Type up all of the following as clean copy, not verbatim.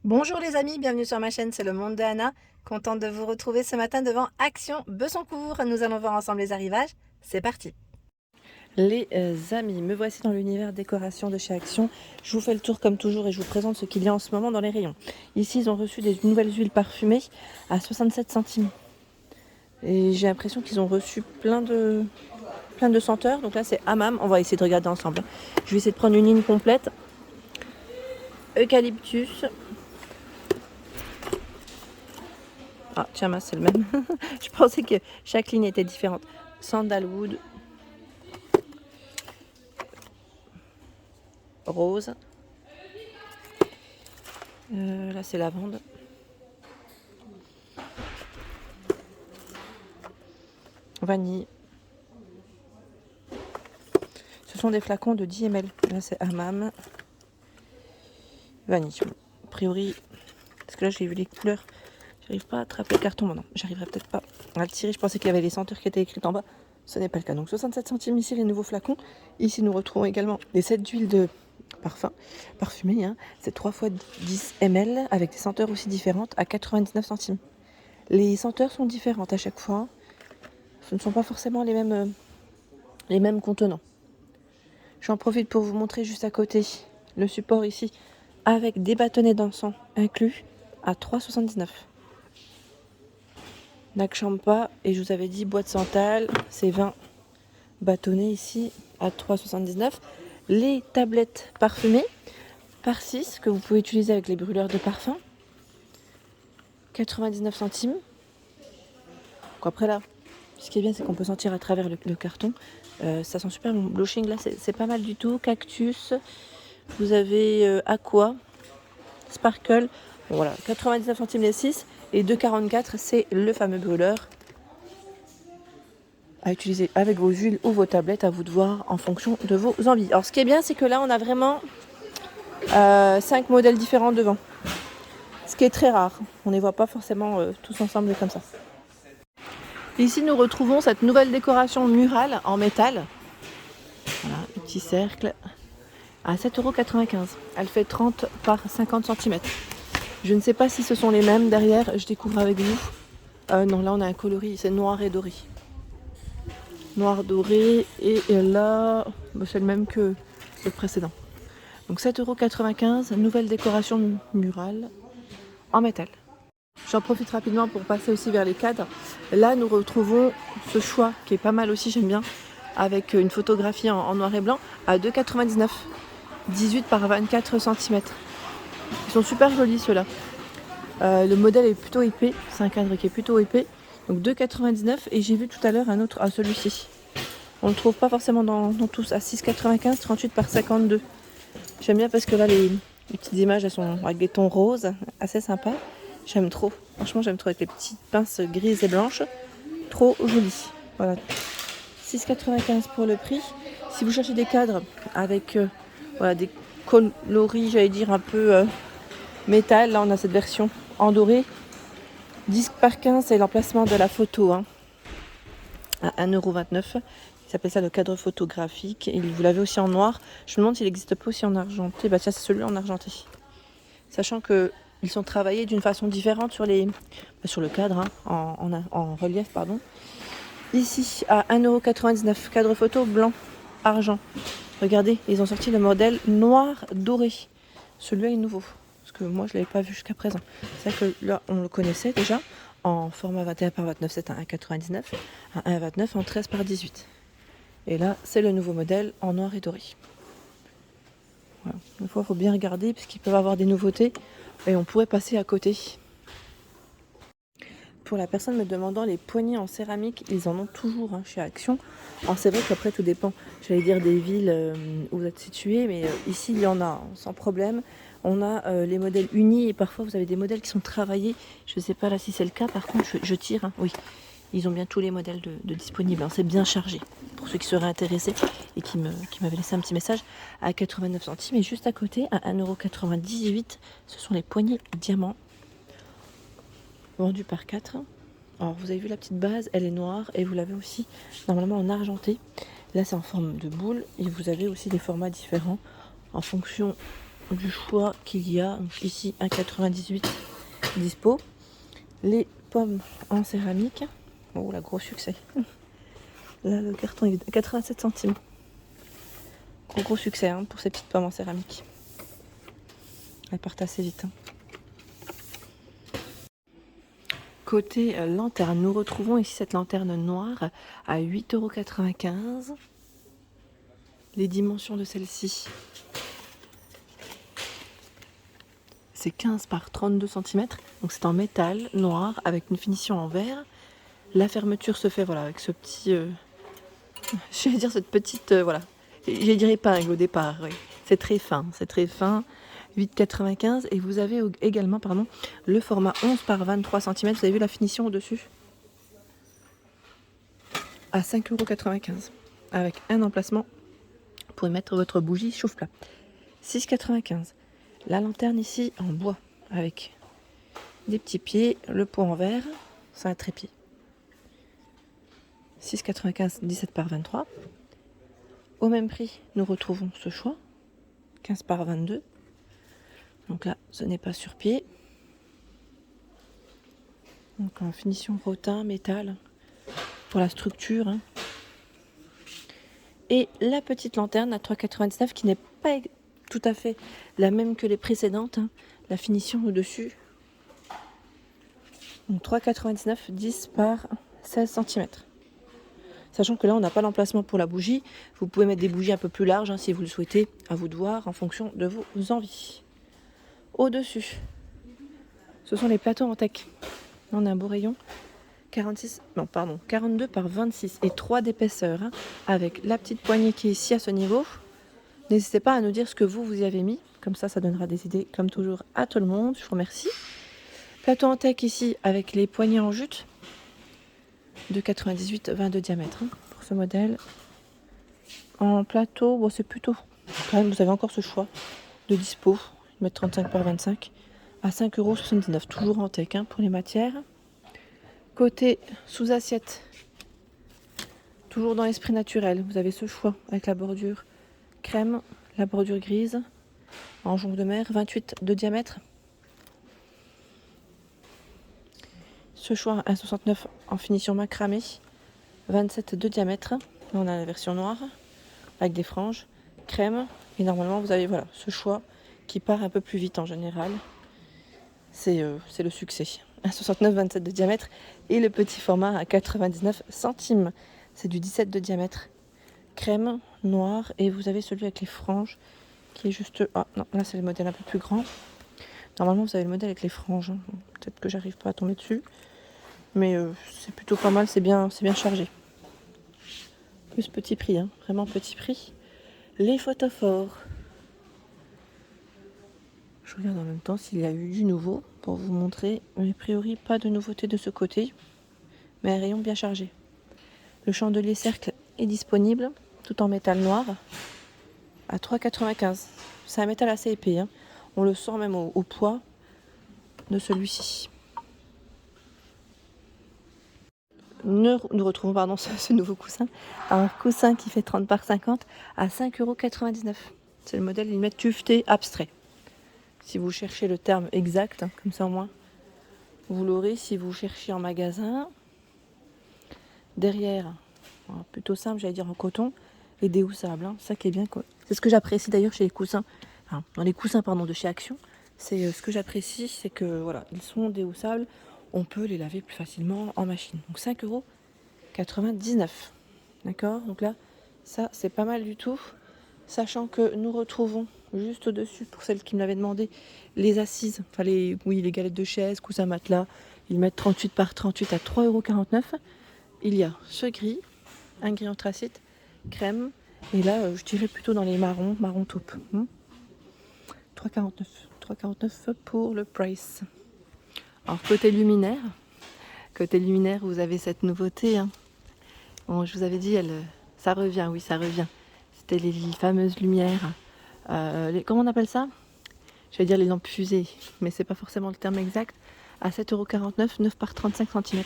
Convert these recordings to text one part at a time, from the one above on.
Bonjour les amis, bienvenue sur ma chaîne, c'est le monde de Anna. Contente de vous retrouver ce matin devant Action Bessancourt. Nous allons voir ensemble les arrivages. C'est parti. Les amis, me voici dans l'univers décoration de chez Action. Je vous fais le tour comme toujours et je vous présente ce qu'il y a en ce moment dans les rayons. Ici, ils ont reçu des nouvelles huiles parfumées à 67 centimes. Et j'ai l'impression qu'ils ont reçu plein de senteurs. Donc là, c'est Hammam. On va essayer de regarder ensemble. Je vais essayer de prendre une ligne complète. Eucalyptus. Ah, tiens, c'est le même. Je pensais que chaque ligne était différente. Sandalwood. Rose. Là, c'est lavande. Vanille. Ce sont des flacons de 10 ml. Là, c'est Hammam. Vanille. A priori, parce que là, j'ai vu les couleurs. J'arrive pas à attraper le carton. Bon, non, j'arriverai peut-être pas à le tirer. Je pensais qu'il y avait les senteurs qui étaient écrites en bas. Ce n'est pas le cas. Donc 67 centimes ici, les nouveaux flacons. Ici, nous retrouvons également des sets d'huile de parfum parfumé. Hein. C'est 3 fois 10 ml avec des senteurs aussi différentes à 99 centimes. Les senteurs sont différentes à chaque fois. Ce ne sont pas forcément les mêmes contenants. J'en profite pour vous montrer juste à côté le support ici avec des bâtonnets d'encens inclus à 3,79. Nakchampa, et je vous avais dit boîte santal, c'est 20 bâtonnets ici à 3,79. Les tablettes parfumées par 6 que vous pouvez utiliser avec les brûleurs de parfum, 99 centimes. Donc après là, ce qui est bien, c'est qu'on peut sentir à travers le carton. Ça sent super bon. Blushing là, c'est pas mal du tout. Cactus, vous avez Aqua, Sparkle. Bon, voilà, 99 centimes les 6 et 2,44 c'est le fameux brûleur à utiliser avec vos huiles ou vos tablettes, à vous de voir en fonction de vos envies. Alors ce qui est bien, c'est que là on a vraiment 5 modèles différents devant, ce qui est très rare. On ne les voit pas forcément tous ensemble comme ça. Ici nous retrouvons cette nouvelle décoration murale en métal. Voilà, un petit cercle à 7,95 €. Elle fait 30 par 50 cm. Je ne sais pas si ce sont les mêmes derrière, je découvre avec vous. Non, là on a un coloris, c'est noir et doré. Noir doré, et là c'est le même que le précédent. Donc 7,95 €, nouvelle décoration murale en métal. J'en profite rapidement pour passer aussi vers les cadres. Là nous retrouvons ce choix qui est pas mal aussi, j'aime bien, avec une photographie en noir et blanc à 2,99 €. 18 par 24 cm. Ils sont super jolis ceux-là. Le modèle est plutôt épais, c'est un cadre qui est plutôt épais. Donc 2,99 € et j'ai vu tout à l'heure un autre, celui-ci. On ne le trouve pas forcément dans tous, à 6,95 €, 38 par 52. J'aime bien parce que là les petites images elles sont avec des tons roses, assez sympa. J'aime trop, franchement j'aime trop, avec les petites pinces grises et blanches. Trop joli. Voilà, 6,95 € pour le prix. Si vous cherchez des cadres avec voilà, des coloris, j'allais dire un peu métal, là on a cette version en doré. 10 par 15, c'est l'emplacement de la photo, hein, à 1,29 €. Il s'appelle ça le cadre photographique. Et vous l'avez aussi en noir. Je me demande s'il n'existe pas aussi en argenté. Bah tiens, c'est celui en argenté. Sachant que ils sont travaillés d'une façon différente sur le cadre, hein, en relief, pardon. Ici, à 1,99 €, cadre photo blanc, argent. Regardez, ils ont sorti le modèle noir doré. Celui-là est nouveau, parce que moi je ne l'avais pas vu jusqu'à présent. C'est vrai que là, on le connaissait déjà en format 21 par 29, c'est un 1,99. Un 1,29 en 13 par 18. Et là, c'est le nouveau modèle en noir et doré. Voilà. Une fois, il faut bien regarder, puisqu'ils peuvent avoir des nouveautés et on pourrait passer à côté. Pour la personne me demandant, les poignées en céramique, ils en ont toujours, hein, chez Action. Alors c'est vrai qu'après tout dépend, j'allais dire des villes où vous êtes situé, mais ici il y en a, hein, sans problème. On a les modèles unis et parfois vous avez des modèles qui sont travaillés. Je ne sais pas là si c'est le cas, par contre je tire, hein. Oui, ils ont bien tous les modèles de disponibles, hein. C'est bien chargé pour ceux qui seraient intéressés et qui m'avaient laissé un petit message à 89 centimes. Et juste à côté, à 1,98 €, ce sont les poignées diamants. Vendu par 4. Alors vous avez vu la petite base, elle est noire et vous l'avez aussi normalement en argenté. Là c'est en forme de boule et vous avez aussi des formats différents en fonction du choix qu'il y a. Donc ici, 1,98 dispo. Les pommes en céramique. Oh, la gros succès. Là, le carton est à 87 centimes. Gros succès hein, pour ces petites pommes en céramique. Elles partent assez vite. Hein. Côté lanterne, nous retrouvons ici cette lanterne noire à 8,95 €. Les dimensions de celle-ci, c'est 15 par 32 cm. Donc c'est en métal noir avec une finition en verre. La fermeture se fait voilà avec ce petit, je vais dire cette petite, voilà, j'ai dit épingle au départ. Oui. C'est très fin, 8,95 €. Et vous avez également le format 11 par 23 cm. Vous avez vu la finition au-dessus à 5,95 € avec un emplacement pour y mettre votre bougie chauffe-plat. 6,95 €. La lanterne ici en bois avec des petits pieds, le pot en verre, c'est un trépied. 6,95 €, 17 par 23. Au même prix, nous retrouvons ce choix, 15 par 22. Donc là, ce n'est pas sur pied. Donc en finition rotin, métal, pour la structure. Hein. Et la petite lanterne à 3,99 € qui n'est pas tout à fait la même que les précédentes. Hein. La finition au-dessus. Donc 3,99 €, 10 par 16 cm. Sachant que là, on n'a pas l'emplacement pour la bougie. Vous pouvez mettre des bougies un peu plus larges hein, si vous le souhaitez. À vous de voir en fonction de vos envies. Au-dessus, ce sont les plateaux en teck. On a un beau rayon. 42 par 26 et 3 d'épaisseur. Hein, avec la petite poignée qui est ici à ce niveau. N'hésitez pas à nous dire ce que vous y avez mis. Comme ça donnera des idées, comme toujours, à tout le monde. Je vous remercie. Plateau en teck ici avec les poignées en jute. De 98, 20 de diamètre hein, pour ce modèle. En plateau, bon, c'est plutôt... Quand même, vous avez encore ce choix de dispo. 1,35 m par 25 à 5,79 €. Toujours en teck hein, pour les matières. Côté sous-assiette, toujours dans l'esprit naturel, vous avez ce choix avec la bordure crème, la bordure grise, en jonc de mer, 28 de diamètre. Ce choix 1,69 en finition macramé, 27 de diamètre. Là, on a la version noire avec des franges, crème. Et normalement, vous avez voilà, ce choix qui part un peu plus vite en général. C'est le succès. 1,69, 27 de diamètre. Et le petit format à 99 centimes. C'est du 17 de diamètre. Crème, noir. Et vous avez celui avec les franges qui est juste... Ah non, là c'est le modèle un peu plus grand. Normalement, vous avez le modèle avec les franges. Peut-être que j'arrive pas à tomber dessus. Mais c'est plutôt pas mal, c'est bien chargé. Plus petit prix, hein, vraiment petit prix. Les photophores. Je regarde en même temps s'il y a eu du nouveau pour vous montrer. Mais a priori, pas de nouveauté de ce côté. Mais un rayon bien chargé. Le chandelier cercle est disponible, tout en métal noir, à 3,95 €. C'est un métal assez épais. Hein. On le sent même au poids de celui-ci. Nous retrouvons ce nouveau coussin. Un coussin qui fait 30 par 50 à 5,99 €. C'est le modèle limite tuveté abstrait. Si vous cherchez le terme exact, hein, comme ça au moins, vous l'aurez si vous cherchez en magasin. Derrière, plutôt simple, j'allais dire en coton, et déhoussable. Hein, ça qui est bien. C'est ce que j'apprécie d'ailleurs chez les coussins. Enfin, dans les coussins de chez Action. C'est ce que j'apprécie, c'est que voilà, ils sont déhoussables. On peut les laver plus facilement en machine. Donc 5,99 €. D'accord. Donc là, ça c'est pas mal du tout. Sachant que nous retrouvons juste au-dessus, pour celles qui me l'avaient demandé, les assises, enfin les galettes de chaise, coussins matelas. Ils mettent 38 par 38 à 3,49 €. Il y a ce gris, un gris anthracite, crème. Et là, je dirais plutôt dans les marron taupe. 3,49 pour le price. Alors côté luminaire, vous avez cette nouveauté. Hein. Bon, je vous avais dit, ça revient, oui, ça revient. C'était les fameuses lumières. Comment on appelle ça? Je vais dire les lampes fusées, mais c'est pas forcément le terme exact. À 7,49 €, 9 par 35 cm.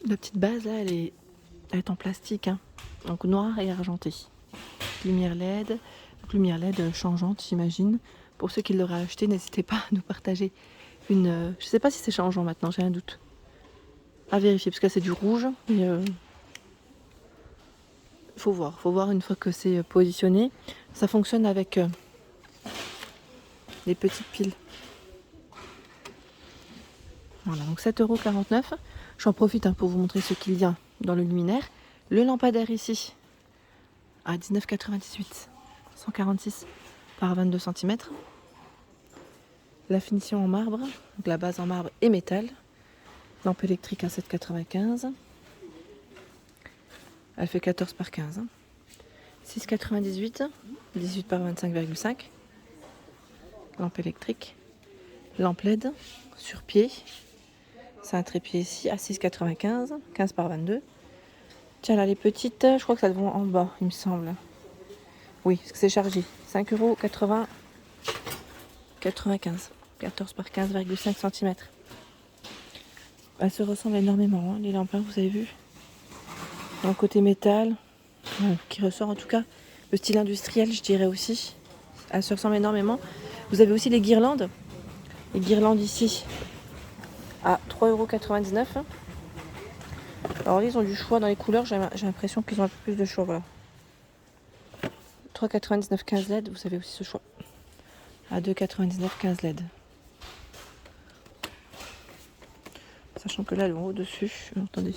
La petite base là, elle est en plastique, hein. Donc noir et argenté. petite lumière LED. Donc, lumière LED changeante, j'imagine. Pour ceux qui l'auraient acheté, n'hésitez pas à nous partager une... je sais pas si c'est changeant maintenant, j'ai un doute. À vérifier, parce que là c'est du rouge. Mais faut voir une fois que c'est positionné. Ça fonctionne avec les petites piles. Voilà, donc 7,49 €. J'en profite pour vous montrer ce qu'il y a dans le luminaire. Le lampadaire ici, à 19,98 €, 146 par 22 cm. La finition en marbre, donc la base en marbre et métal. Lampe électrique à 7,95 €. Elle fait 14 par 15. 6,98 €, 18 par 25,5. Lampe électrique. Lampe LED sur pied. C'est un trépied ici à 6,95 €, 15 par 22. Tiens là les petites, je crois que ça vont en bas, il me semble. Oui, parce que c'est chargé. 5,95 €. 14 par 15,5 cm. Elles se ressemblent énormément, les lampes, vous avez vu. Dans le côté métal, qui ressort en tout cas. Le style industriel, je dirais aussi. Elles se ressemblent énormément. Vous avez aussi les guirlandes. Les guirlandes ici à 3,99 €. Alors ils ont du choix dans les couleurs, j'ai l'impression qu'ils ont un peu plus de choix. Voilà. 3,99 15 LED, vous avez aussi ce choix. À 2,99 15 LED. Sachant que là, elles vont au-dessus. Attendez,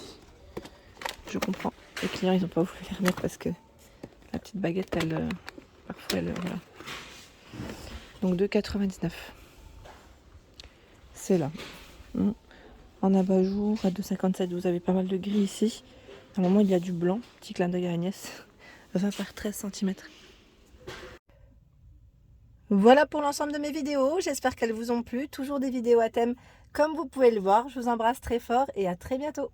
je comprends. Les clients, ils n'ont pas voulu les remettre parce que la petite baguette, elle, parfois, elle, voilà. Donc 2,99 €. C'est là. En abat-jour, à 2,57 €, vous avez pas mal de gris ici. À un moment, il y a du blanc. Petit clin d'œil à Agnès. 20 par 13 cm. Voilà pour l'ensemble de mes vidéos. J'espère qu'elles vous ont plu. Toujours des vidéos à thème comme vous pouvez le voir. Je vous embrasse très fort et à très bientôt.